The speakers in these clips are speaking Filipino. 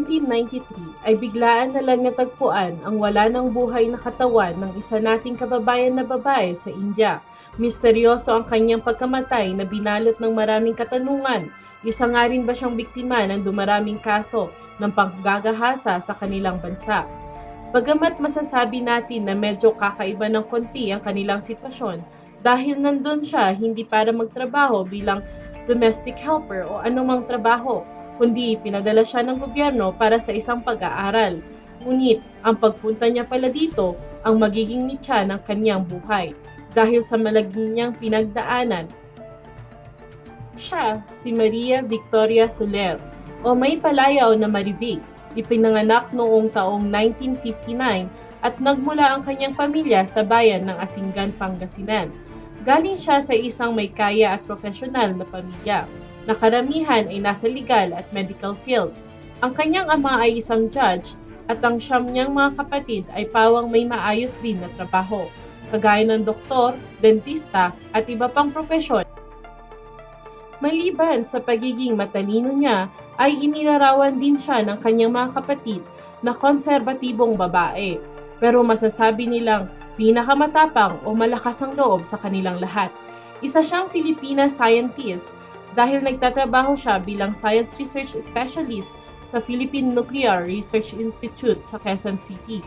1993 ay biglaan na lang natagpuan ang wala ng buhay na katawan ng isa nating kababayan na babae sa India. Misteryoso ang kanyang pagkamatay na binalot ng maraming katanungan. Isa nga rin ba siyang biktima ng dumaraming kaso ng panggagahasa sa kanilang bansa? Bagamat masasabi natin na medyo kakaiba ng konti ang kanilang sitwasyon dahil nandun siya hindi para magtrabaho bilang domestic helper o anumang trabaho, kundi pinadala siya ng gobyerno para sa isang pag-aaral. Ngunit ang pagpunta niya pala dito ang magiging mitya ng kanyang buhay dahil sa malagim niyang pinagdaanan. Siya si Maria Victoria Soler o may palayaw na Marivic. Ipinanganak noong taong 1959 at nagmula ang kanyang pamilya sa bayan ng Asingan, Pangasinan. Galing siya sa isang may kaya at profesional na pamilya na karamihan ay nasa legal at medical field. Ang kanyang ama ay isang judge at ang siyam niyang mga kapatid ay pawang may maayos din na trabaho, kagaya ng doktor, dentista at iba pang propesyon. Maliban sa pagiging matalino niya, ay inilarawan din siya ng kanyang mga kapatid na konserbatibong babae. Pero masasabi nilang pinakamatapang o malakas ang loob sa kanilang lahat. Isa siyang Filipina scientist dahil nagtatrabaho siya bilang Science Research Specialist sa Philippine Nuclear Research Institute sa Quezon City.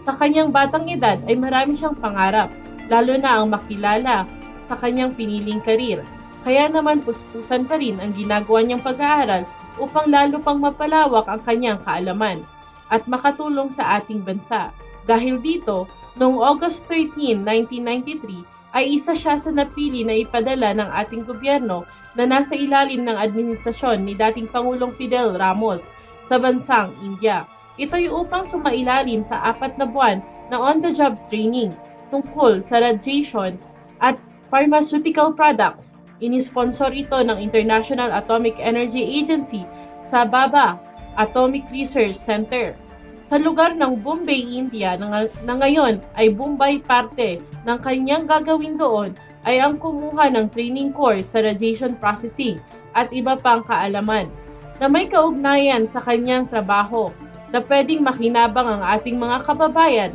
Sa kanyang batang edad ay marami siyang pangarap, lalo na ang makilala sa kanyang piniling karir. Kaya naman puspusan pa rin ang ginagawa niyang pag-aaral upang lalo pang mapalawak ang kanyang kaalaman at makatulong sa ating bansa. Dahil dito, noong August 13, 1993, ay isa siya sa napili na ipadala ng ating gobyerno na nasa ilalim ng administrasyon ni dating Pangulong Fidel Ramos sa bansang India. Ito'y upang sumailalim sa 4 na buwan na on-the-job training tungkol sa radiation at pharmaceutical products. Inisponsor ito ng International Atomic Energy Agency sa Bhabha Atomic Research Center. Sa lugar ng Bombay, India na ngayon ay Bombay parte ng kanyang gagawin doon ay ang kumuha ng training course sa radiation processing at iba pang kaalaman na may kaugnayan sa kanyang trabaho na pwedeng makinabang ang ating mga kababayan.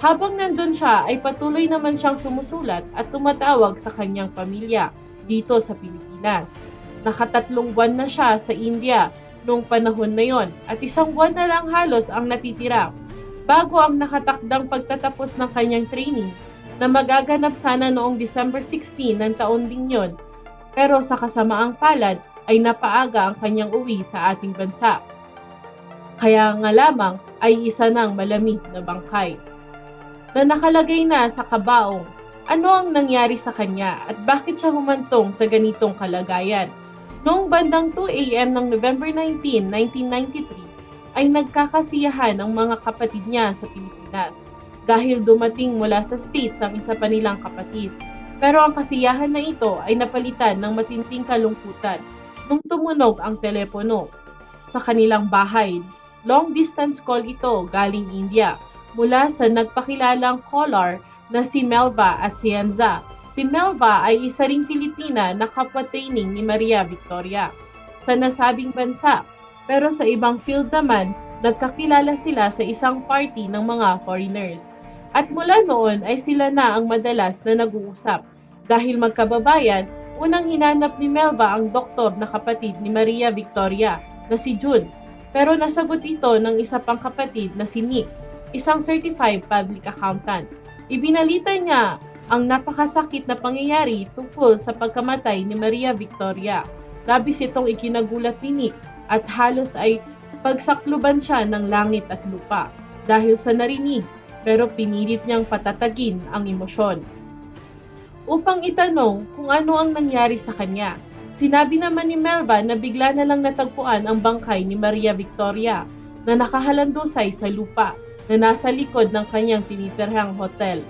Habang nandun siya ay patuloy naman siyang sumusulat at tumatawag sa kanyang pamilya dito sa Pilipinas. Nakatatlong buwan na siya sa India noong panahon na yon at 1 buwan na lang halos ang natitira bago ang nakatakdang pagtatapos ng kanyang training na magaganap sana noong December 16 ng taon din yon. Pero sa kasamaang palad ay napaaga ang kanyang uwi sa ating bansa. Kaya nga lamang ay isa ng malamig na bangkay na nakalagay na sa kabaong. Ano ang nangyari sa kanya at bakit siya humantong sa ganitong kalagayan? Noong bandang 2 AM ng November 19, 1993 ay nagkakasiyahan ang mga kapatid niya sa Pilipinas dahil dumating mula sa States ang isa pa nilang kapatid. Pero ang kasiyahan na ito ay napalitan ng matinding kalungkutan nung tumunog ang telepono sa kanilang bahay. Long distance call ito galing India mula sa nagpakilalang caller na si Melva at si Enza. Si Melva ay isa ring Pilipina na kapwa-training ni Maria Victoria sa nasabing bansa. Pero sa ibang field naman, nagkakilala sila sa isang party ng mga foreigners. At mula noon ay sila na ang madalas na nag-uusap. Dahil magkababayan, unang hinanap ni Melva ang doktor na kapatid ni Maria Victoria na si June. Pero nasagot ito ng isa pang kapatid na si Nick, isang certified public accountant. Ibinalita niya ang napakasakit na pangyayari tungkol sa pagkamatay ni Maria Victoria. Labis itong ikinagulat ni Nick at halos ay pagsakluban siya ng langit at lupa dahil sa narinig, pero pinilit niyang patatagin ang emosyon. Upang itanong kung ano ang nangyari sa kanya, sinabi naman ni Melva na bigla na lang natagpuan ang bangkay ni Maria Victoria na nakahalandusay sa lupa na nasa likod ng kanyang tinitirhang hotel.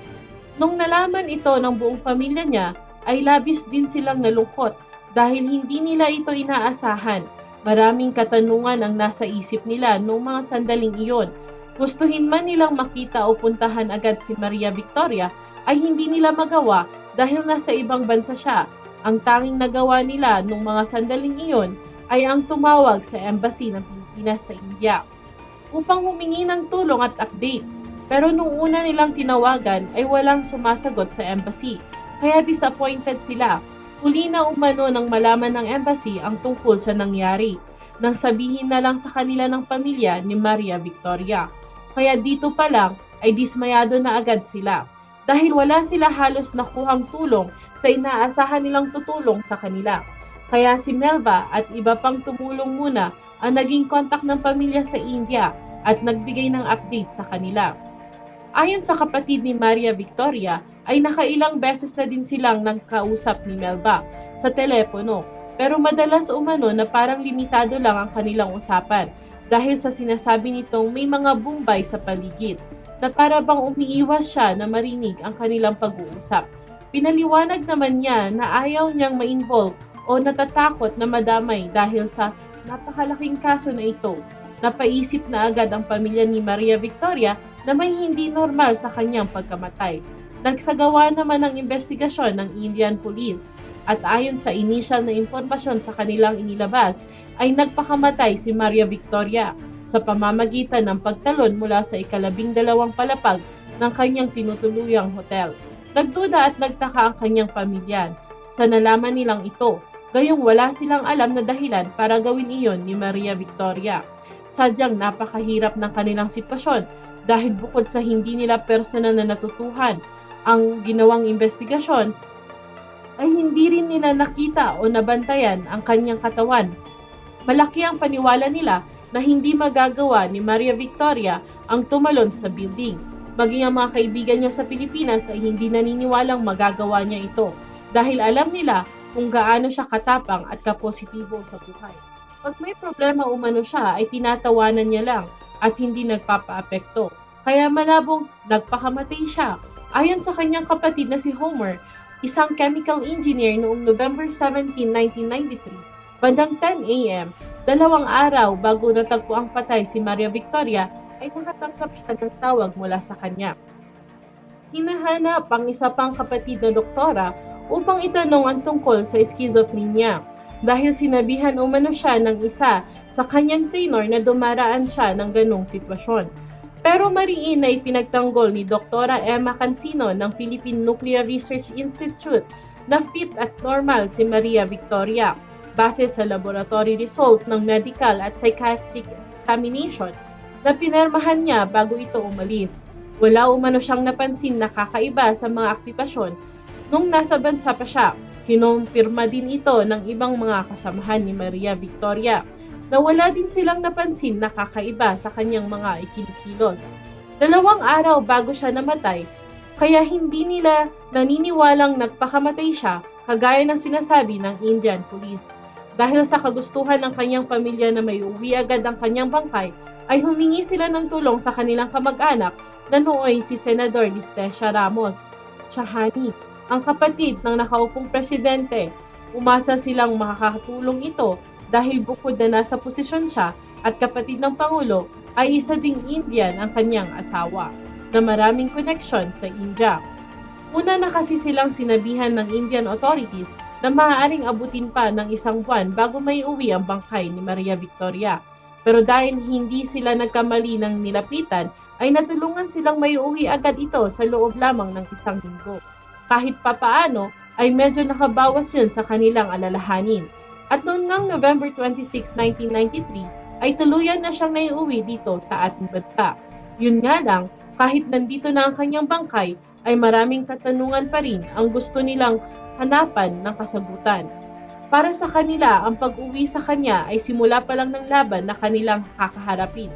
Nung nalaman ito ng buong pamilya niya, ay labis din silang nalungkot dahil hindi nila ito inaasahan. Maraming katanungan ang nasa isip nila noong mga sandaling iyon. Gustuhin man nilang makita o puntahan agad si Maria Victoria, ay hindi nila magawa dahil nasa ibang bansa siya. Ang tanging nagawa nila noong mga sandaling iyon ay ang tumawag sa embassy ng Pilipinas sa India. upang humingi ng tulong at updates. Pero nung una nilang tinawagan ay walang sumasagot sa embassy, kaya disappointed sila. Huli na umano nang malaman ng embassy ang tungkol sa nangyari, nang sabihin na lang sa kanila ng pamilya ni Maria Victoria. Kaya dito pa lang ay dismayado na agad sila dahil wala sila halos nakuhang tulong sa inaasahan nilang tutulong sa kanila. Kaya si Melba at iba pang tumulong muna ang naging kontak ng pamilya sa India at nagbigay ng update sa kanila. Ayon sa kapatid ni Maria Victoria, ay nakailang beses na din silang nagkausap ni Melba sa telepono, pero madalas umano na parang limitado lang ang kanilang usapan dahil sa sinasabi nitong may mga bumbay sa paligid na para bang umiiwas siya na marinig ang kanilang pag-uusap. Pinaliwanag naman niya na ayaw niyang ma-involve o natatakot na madamay dahil sa napakalaking kaso na ito. Napaisip na agad ang pamilya ni Maria Victoria na may hindi normal sa kanyang pagkamatay. Nagsagawa naman ng investigasyon ng Indian Police at ayon sa initial na impormasyon sa kanilang inilabas ay nagpakamatay si Maria Victoria sa pamamagitan ng pagtalon mula sa ika-12 palapag ng kanyang tinutuluyang hotel. Nagduda at nagtaka ang kanyang pamilya sa nalaman nilang ito, gayong wala silang alam na dahilan para gawin iyon ni Maria Victoria. Sadyang napakahirap ng kanilang sitwasyon dahil bukod sa hindi nila personal na natutuhan ang ginawang investigasyon, ay hindi rin nila nakita o nabantayan ang kanyang katawan. Malaki ang paniwala nila na hindi magagawa ni Maria Victoria ang tumalon sa building. Maging ang mga kaibigan niya sa Pilipinas ay hindi naniniwalang magagawa niya ito dahil alam nila kung gaano siya katapang at kapositibo sa buhay. Pag may problema umano siya ay tinatawanan niya lang at hindi nagpapaapekto. Kaya malabong nagpakamatay siya. Ayon sa kanyang kapatid na si Homer, isang chemical engineer noong November 17, 1993, bandang 10 a.m., 2 araw bago natagpo ang patay si Maria Victoria, ay nakatanggap siya ng tawag mula sa kanya. Hinahanap ang isa pang kapatid na doktora upang itanong ang tungkol sa schizophrenia dahil sinabihan umano siya ng isa sa kanyang trainer na dumaraan siya ng ganong sitwasyon. Pero mariin na ipinagtanggol ni Dr. Emma Cancino ng Philippine Nuclear Research Institute na fit at normal si Maria Victoria base sa laboratory result ng medical at psychiatric examination na pinirmahan niya bago ito umalis. Wala umano siyang napansin na kakaiba sa mga aktibasyon nung nasa bansa pa siya. Kinumpirma din ito ng ibang mga kasamahan ni Maria Victoria na wala din silang napansin na kakaiba sa kanyang mga ikinikilos. 2 araw bago siya namatay, kaya hindi nila naniniwalang nagpakamatay siya kagaya ng sinasabi ng Indian Police. Dahil sa kagustuhan ng kanyang pamilya na may uwi agad ang kanyang bangkay, ay humingi sila ng tulong sa kanilang kamag-anak na nooy si Senador Listecia Ramos Chahani, ang kapatid ng nakaupong presidente. Umasa silang makakatulong ito dahil bukod na nasa posisyon siya at kapatid ng Pangulo ay isa ding Indian ang kanyang asawa na maraming koneksyon sa India. Una na kasi silang sinabihan ng Indian authorities na maaaring abutin pa ng 1 buwan bago may uwi ang bangkay ni Maria Victoria. Pero dahil hindi sila nagkamali ng nilapitan, ay natulungan silang may uwi agad ito sa loob lamang ng 1 linggo. Kahit papaano ay medyo nakabawas yun sa kanilang alalahanin. At noon ngang November 26, 1993, ay tuluyan na siyang naiuwi dito sa ating bansa. Yun nga lang, kahit nandito na ang kanyang bangkay, ay maraming katanungan pa rin ang gusto nilang hanapan ng kasagutan. Para sa kanila, ang pag-uwi sa kanya ay simula pa lang ng laban na kanilang kakaharapin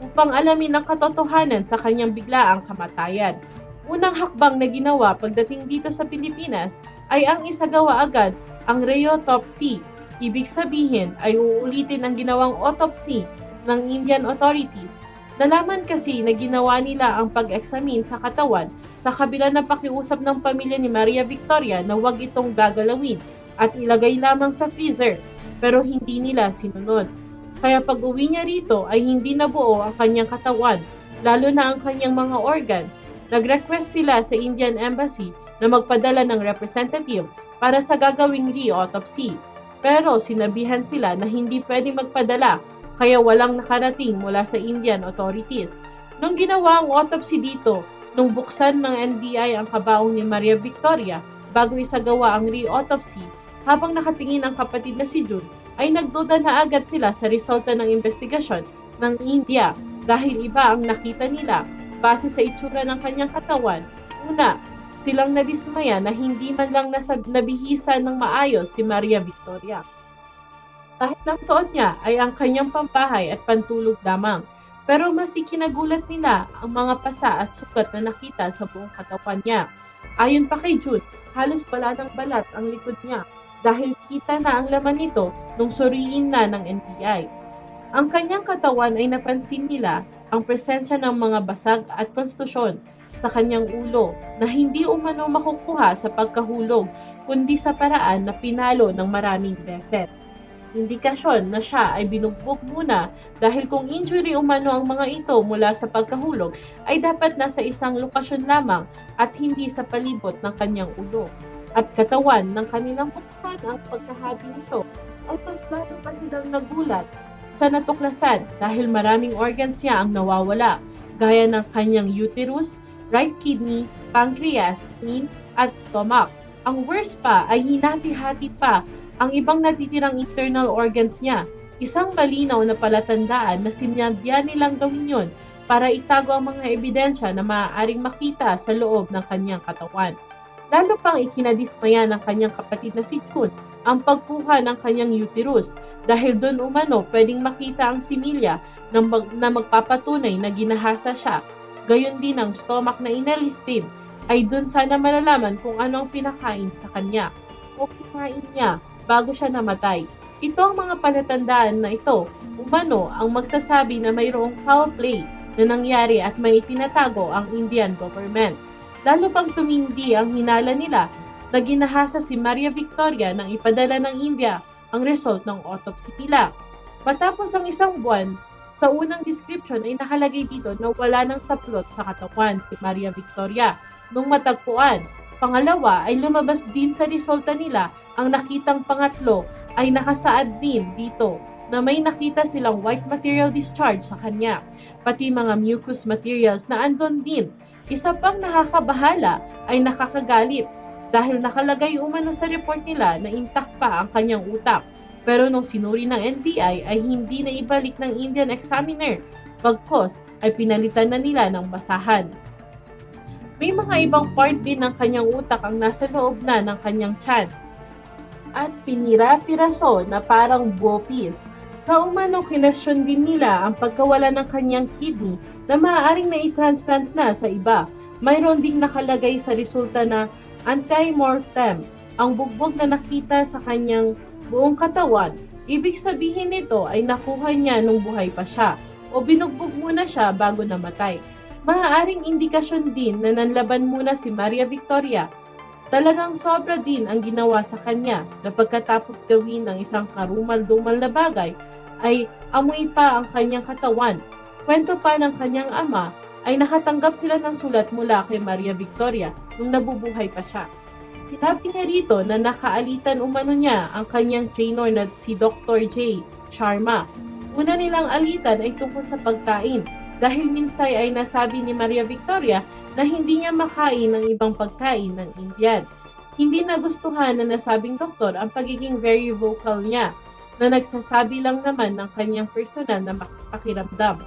upang alamin ang katotohanan sa kanyang biglaang kamatayan. Unang hakbang na ginawa pagdating dito sa Pilipinas ay ang isagawa agad ang rheotopsy. Ibig sabihin ay uulitin ang ginawang autopsy ng Indian authorities. Nalaman kasi na ginawa nila ang pag-examine sa katawan sa kabila ng pakiusap ng pamilya ni Maria Victoria na huwag itong gagalawin at ilagay lamang sa freezer, pero hindi nila sinunod. Kaya pag-uwi niya rito ay hindi nabuo ang kanyang katawan, lalo na ang kanyang mga organs. Nag-request sila sa Indian Embassy na magpadala ng representative para sa gagawing re-autopsy. Pero sinabihan sila na hindi pwedeng magpadala kaya walang nakarating mula sa Indian authorities. Nung ginawa ang autopsy dito, nung buksan ng NBI ang kabaong ni Maria Victoria bago isagawa ang re-autopsy, habang nakatingin ang kapatid na si June, ay nagduda na agad sila sa resulta ng investigasyon ng India dahil iba ang nakita nila base sa itsura ng kanyang katawan. Una, silang nadismaya na hindi man lang nabihisa ng maayos si Maria Victoria. Dahil ang suot niya ay ang kanyang pampahay at pantulog lamang. Pero mas ikinagulat nila ang mga pasa at sugat na nakita sa buong katawan niya. Ayon pa kay June, halos wala ng balat ang likod niya dahil kita na ang laman nito nung suriin na ng NBI. Ang kanyang katawan ay napansin nila ang presensya ng mga basag at kontusyon sa kanyang ulo na hindi umano makukuha sa pagkahulog kundi sa paraan na pinalo ng maraming beses. Indikasyon na siya ay binugbog muna dahil kung injury umano ang mga ito mula sa pagkahulog ay dapat nasa isang lokasyon lamang at hindi sa palibot ng kanyang ulo. At katawan ng kanilang buksan ang pagkahati nito ay mas lalo pa silang nagulat sa natuklasan dahil maraming organs niya ang nawawala gaya ng kanyang uterus, right kidney, pancreas, spleen at stomach. Ang worst pa ay hinati-hati pa ang ibang natitirang internal organs niya. Isang malinaw na palatandaan na sinadya nilang gawin yon para itago ang mga ebidensya na maaaring makita sa loob ng kanyang katawan. Lalo pang ikinadismaya ng kanyang kapatid na si June ang pagkuha ng kanyang uterus dahil doon umano pwedeng makita ang similya na magpapatunay na ginahasa siya. Gayon din ang stomach na inalis din ay doon sana malalaman kung ano ang pinakain sa kanya o kinain niya bago siya namatay. Ito ang mga palatandaan na ito, umano ang magsasabi na mayroong foul play na nangyari at may itinatago ang Indian government. Lalo pang tumindi ang hinala nila na ginahasa si Maria Victoria nang ipadala ng India ang result ng autopsy nila. Matapos ang isang buwan, sa unang description ay nakalagay dito na wala ng saplot sa katawan si Maria Victoria. Nung matagpuan, pangalawa ay lumabas din sa resulta nila ang nakitang pangatlo ay nakasaad din dito na may nakita silang white material discharge sa kanya, pati mga mucous materials na andon din. Isa pang nakakabahala ay nakakagalit dahil nakalagay umano sa report nila na intact pa ang kanyang utak. Pero nung sinuri ng NBI ay hindi na ibalik ng Indian examiner, bagkos ay pinalitan na nila ng basahan. May mga ibang part din ng kanyang utak ang nasa loob na ng kanyang tiyan at pinira-piraso na parang bopis. Sa umano, kinasyon din nila ang pagkawala ng kanyang kidney na maaaring na-transplant na sa iba. Mayroon ding nakalagay sa resulta na anti-mortem ang bugbog na nakita sa kanyang buong katawan. Ibig sabihin nito ay nakuha niya nung buhay pa siya o binugbog muna siya bago namatay. Maaaring indikasyon din na nanlaban muna si Maria Victoria. Talagang sobra din ang ginawa sa kanya na pagkatapos gawin ng isang karumal-dumal na bagay ay amoy pa ang kanyang katawan. Kwento pa ng kanyang ama ay nakatanggap sila ng sulat mula kay Maria Victoria nung nabubuhay pa siya. Sinabi niya rito na nakaalitan umano niya ang kanyang trainer na si Dr. J. Sharma. Una nilang alitan ay tungkol sa pagkain dahil minsay ay nasabi ni Maria Victoria na hindi niya makain ng ibang pagkain ng Indian. Hindi nagustuhan na nasabing doktor ang pagiging very vocal niya na nagsasabi lang naman ng kanyang personal na pakiramdam.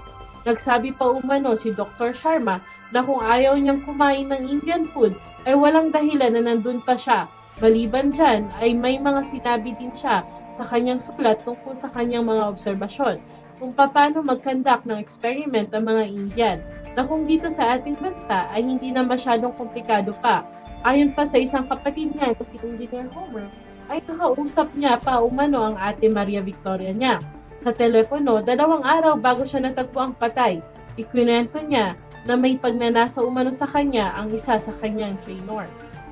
Nagsabi pa umano si Dr. Sharma na kung ayaw niyang kumain ng Indian food ay walang dahilan na nandun pa siya. Maliban dyan ay may mga sinabi din siya sa kanyang sulat tungkol sa kanyang mga obserbasyon kung paano mag-conduct ng experiment ang mga Indian na kung dito sa ating bansa ay hindi na masyadong komplikado pa. Ayon pa sa isang kapatid niya, si Engineer Homer, ay nakausap niya pa umano ang ate Maria Victoria niya. Sa telepono, 2 araw bago siya natagpuang patay. Ikwento niya na may pagnanasa umano sa kanya ang isa sa kanyang trainer.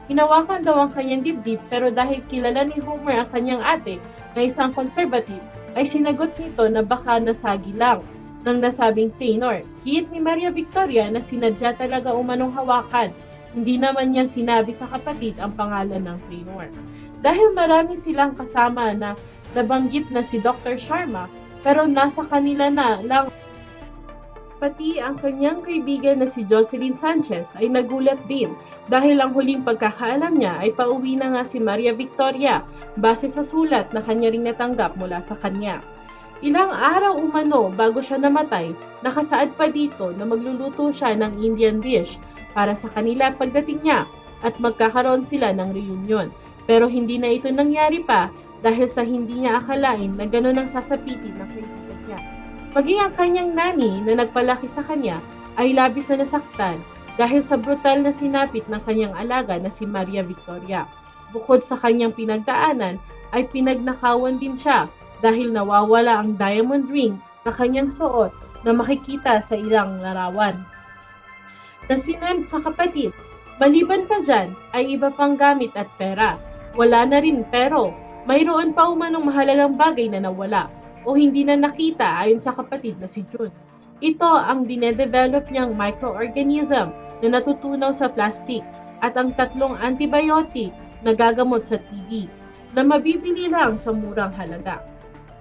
Hinawakan daw ang kanyang dibdib pero dahil kilala ni Homer ang kanyang ate na isang conservative, ay sinagot nito na baka nasagi lang ng nasabing trainer. Kiit ni Maria Victoria na sinadya talaga umanong hawakan. Hindi naman niya sinabi sa kapatid ang pangalan ng trainer. Dahil marami silang kasama na nabanggit na si Dr. Sharma, pero nasa kanila na lang. Pati ang kanyang kaibigan na si Jocelyn Sanchez ay nagulat din dahil ang huling pagkakaalam niya ay pauwi na nga si Maria Victoria base sa sulat na kanya ring natanggap mula sa kanya. Ilang araw umano bago siya namatay, nakasaad pa dito na magluluto siya ng Indian dish para sa kanila pagdating niya at magkakaroon sila ng reunion. Pero hindi na ito nangyari pa dahil sa hindi niya akalain na gano'n ang sasapitin ng kaibigan niya. Maging ang kanyang nani na nagpalaki sa kanya ay labis na nasaktan dahil sa brutal na sinapit ng kanyang alaga na si Maria Victoria. Bukod sa kanyang pinagdaanan ay pinagnakawan din siya dahil nawawala ang diamond ring na kanyang suot na makikita sa ilang larawan. Nasinend sa kapatid, maliban pa dyan ay iba pang gamit at pera. Wala na rin pero mayroon pa umanong mahalagang bagay na nawala o hindi na nakita ayon sa kapatid na si June. Ito ang dinedevelop niyang microorganism na natutunaw sa plastic at ang 3 antibiotic na gagamot sa TB na mabibili lang sa murang halaga.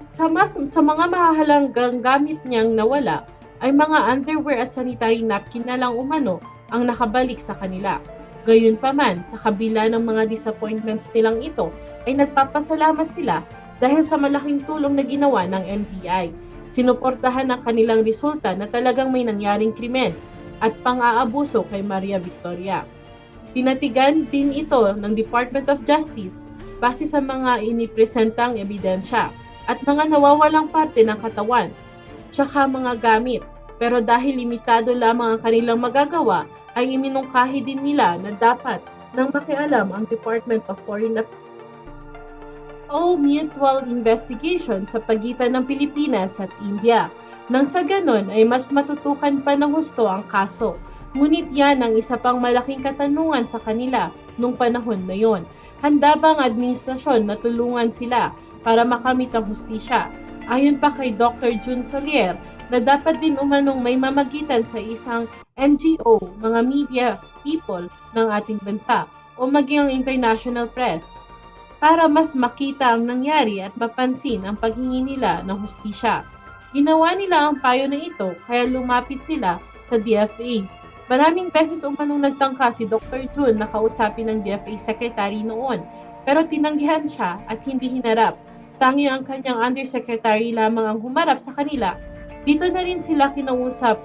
Sa mga mahalagang gamit niyang nawala ay mga underwear at sanitary napkin na lang umano ang nakabalik sa kanila. Gayunpaman, sa kabila ng mga disappointments nilang ito, ay nagpapasalamat sila dahil sa malaking tulong na ginawa ng NBI. Sinuportahan ang kanilang resulta na talagang may nangyaring krimen at pang-aabuso kay Maria Victoria. Tinatigan din ito ng Department of Justice base sa mga inipresentang ebidensya at mga nawawalang parte ng katawan, tsaka mga gamit. Pero dahil limitado lamang ang kanilang magagawa, ay iminungkahi din nila na dapat nang makialam ang Department of Foreign Affairs o mutual investigation sa pagitan ng Pilipinas at India. Nang sa ganon ay mas matutukan pa ng husto ang kaso. Ngunit yan ang isa pang malaking katanungan sa kanila nung panahon na yon. Handa bang administrasyon na tulungan sila para makamit ang hustisya? Ayon pa kay Dr. June Solier, na dapat din umanong may mamagitan sa isang NGO, mga media people ng ating bansa o maging ang international press para mas makita ang nangyari at mapansin ang paghingi nila ng hustisya. Ginawa nila ang payo na ito kaya lumapit sila sa DFA. Maraming beses umanong nagtangka si Dr. June na kausapin ng DFA Secretary noon pero tinanggihan siya at hindi hinarap. Tanging ang kanyang undersecretary lamang ang humarap sa kanila. Dito na rin sila kinausap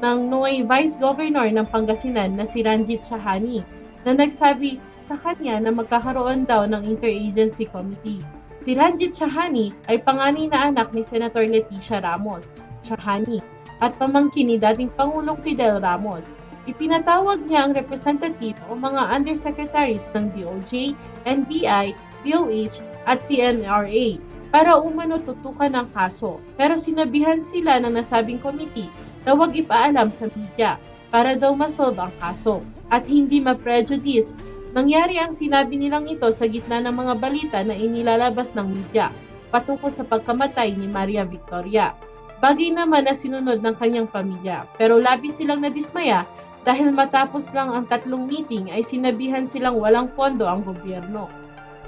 ng Noy Vice Governor ng Pangasinan na si Ranjit Sahani na nagsabi sa kanya na magkakaroon daw ng Interagency Committee. Si Ranjit Sahani ay panganay na anak ni Senator Leticia Ramos Sahani at pamangkin ni dating Pangulong Fidel Ramos. Ipinatawag niya ang representative o mga undersecretaries ng DOJ, NBI, DOH at TNRA para umano tutukan ang kaso. Pero sinabihan sila ng nasabing committee na huwag ipaalam sa media para daw masolve ang kaso at hindi ma-prejudice. Nangyari ang sinabi nilang ito sa gitna ng mga balita na inilalabas ng media patungkol sa pagkamatay ni Maria Victoria. Bagay naman na sinunod ng kanyang pamilya pero labis silang nadismaya dahil matapos lang ang 3 meeting ay sinabihan silang walang pondo ang gobyerno.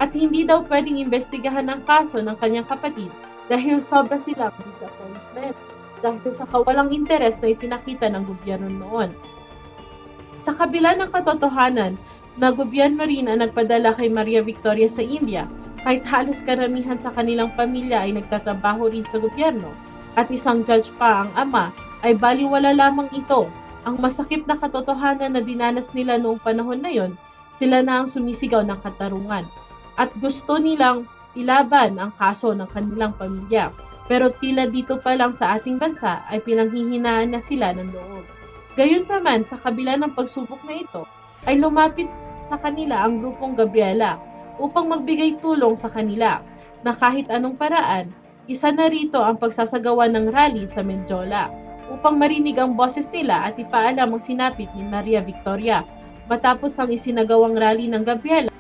At hindi daw pwedeng investigahan ang kaso ng kanyang kapatid dahil sobra silang disappointment dahil sa kawalang interes na ipinakita ng gobyerno noon. Sa kabila ng katotohanan na gobyerno rin ang nagpadala kay Maria Victoria sa India, kahit halos karamihan sa kanilang pamilya ay nagtatrabaho rin sa gobyerno at isang judge pa ang ama, ay baliwala lamang ito. Ang masakit na katotohanan na dinanas nila noong panahon na yon, sila na ang sumisigaw ng katarungan. At gusto nilang ilaban ang kaso ng kanilang pamilya. Pero tila dito pa lang sa ating bansa ay pinanghihinaan na sila ng loob. Gayunpaman, sa kabila ng pagsubok na ito, ay lumapit sa kanila ang grupong Gabriela upang magbigay tulong sa kanila na kahit anong paraan, isa na rito ang pagsasagawa ng rally sa Menjola upang marinig ang boses nila at ipaalam ang sinapit ni Maria Victoria. Matapos ang isinagawang rally ng Gabriela,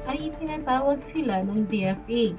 ay itinatawag sila ng DFA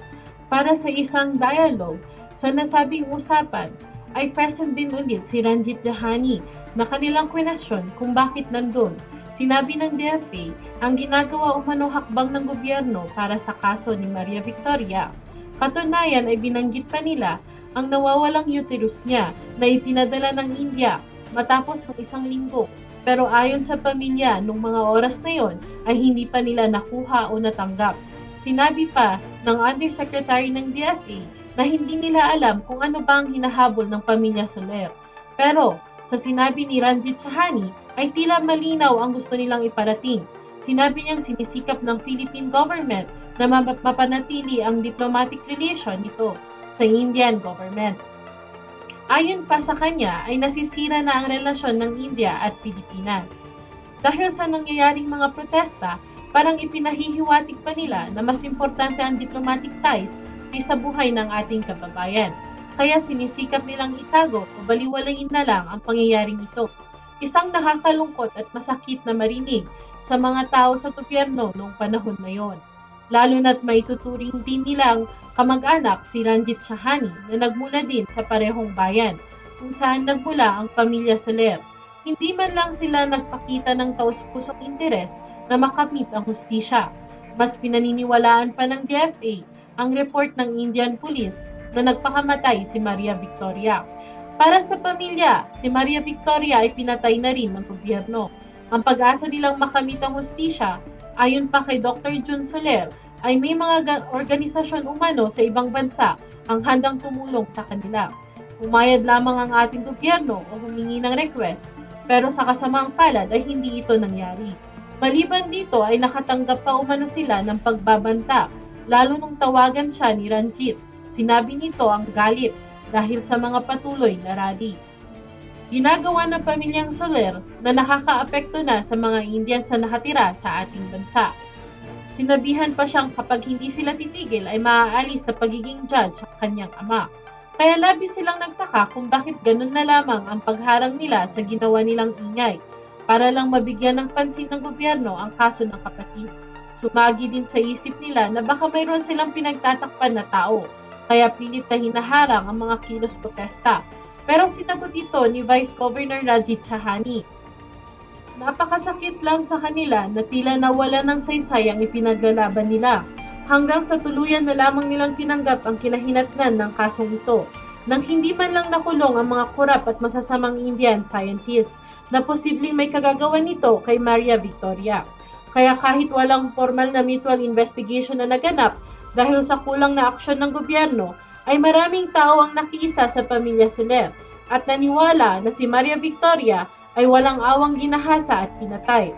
para sa isang dialogue. Sa nasabing usapan ay present din ulit si Ranjit Sahani na kanilang kwenasyon kung bakit nandun. Sinabi ng DFA ang ginagawa umano hakbang ng gobyerno para sa kaso ni Maria Victoria. Katunayan ay binanggit pa nila ang nawawalang uterus niya na ipinadala ng India matapos ng 1 linggo. Pero ayon sa pamilya, nung mga oras na yon ay hindi pa nila nakuha o natanggap. Sinabi pa ng Undersecretary ng DFA na hindi nila alam kung ano ba ang hinahabol ng pamilya Soler. Pero sa sinabi ni Ranjit Sahani ay tila malinaw ang gusto nilang iparating. Sinabi niyang sinisikap ng Philippine government na mapanatili ang diplomatic relation nito sa Indian government. Ayon pa sa kanya ay nasisira na ang relasyon ng India at Pilipinas. Dahil sa nangyayaring mga protesta, parang ipinahihiwatig pa nila na mas importante ang diplomatic ties kaysa buhay ng ating kababayan. Kaya sinisikap nilang itago o baliwalain na lang ang pangyayaring ito. Isang nakakalungkot at masakit na marinig sa mga tao sa gobyerno noong panahon na yon. Lalo na't maituturing din nilang kamag-anak si Ranjit Sahani na nagmula din sa parehong bayan kung saan nagmula ang pamilya Soler. Hindi man lang sila nagpakita ng taus-pusong interes na makamit ang hustisya. Mas pinaniniwalaan pa ng DFA ang report ng Indian Police na nagpakamatay si Maria Victoria. Para sa pamilya, si Maria Victoria ay pinatay na rin ng gobyerno. Ang pag-asa nilang makamit ang hustisya, ayon pa kay Dr. Jun Soler, ay may mga organisasyon umano sa ibang bansa ang handang tumulong sa kanila. Umayad lamang ang ating gobyerno o humingi ng request, pero sa kasamaang palad ay hindi ito nangyari. Maliban dito ay nakatanggap pa umano sila ng pagbabanta, lalo nung tawagan siya ni Ranjit. Sinabi nito ang galit dahil sa mga patuloy na rally. Ginagawa ng pamilyang Soler na nakakaapekto na sa mga Indians na nakatira sa ating bansa. Sinabihan pa siyang kapag hindi sila titigil ay maaalis sa pagiging judge ang kanyang ama. Kaya labis silang nagtaka kung bakit ganun na lamang ang pagharang nila sa ginawa nilang ingay para lang mabigyan ng pansin ng gobyerno ang kaso ng kapatid. Sumagi din sa isip nila na baka mayroon silang pinagtatakpan na tao, kaya pilit na hinaharang ang mga kilos protesta. Pero sinagot ito ni Vice Governor Ranjit Sahani. Napakasakit lang sa kanila na tila nawala ng saysay ang ipinaglalaban nila, hanggang sa tuluyan na lamang nilang tinanggap ang kinahinatnan ng kasong ito, nang hindi man lang nakulong ang mga kurap at masasamang Indian scientists na posibleng may kagagawan nito kay Maria Victoria. Kaya kahit walang formal na mutual investigation na naganap dahil sa kulang na aksyon ng gobyerno, ay maraming tao ang nakiisa sa pamilya Soler at naniwala na si Maria Victoria ay walang awang ginahasa at pinatay.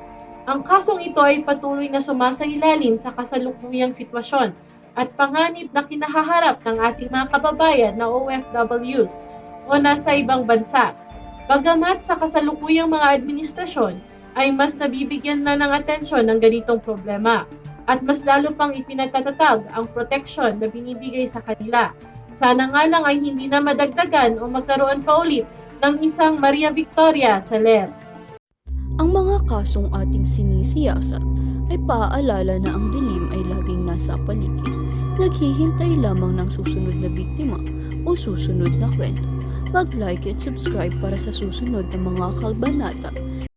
Ang kasong ito ay patuloy na sumasailalim sa kasalukuyang sitwasyon at panganib na kinahaharap ng ating mga kababayan na OFWs o nasa ibang bansa. Bagamat sa kasalukuyang mga administrasyon ay mas nabibigyan na ng atensyon ng ganitong problema at mas lalo pang ipinagtatatag ang proteksyon na binibigay sa kanila. Sana nga lang ay hindi na madagdagan o magkaroon pa ulit ng isang Maria Victoria Soler. Ang mga kasong ating sinisiyasat ay paaalala na ang dilim ay laging nasa paligid. Naghihintay lamang ng susunod na biktima o susunod na kwento. Mag-like at subscribe para sa susunod na mga kalbanata.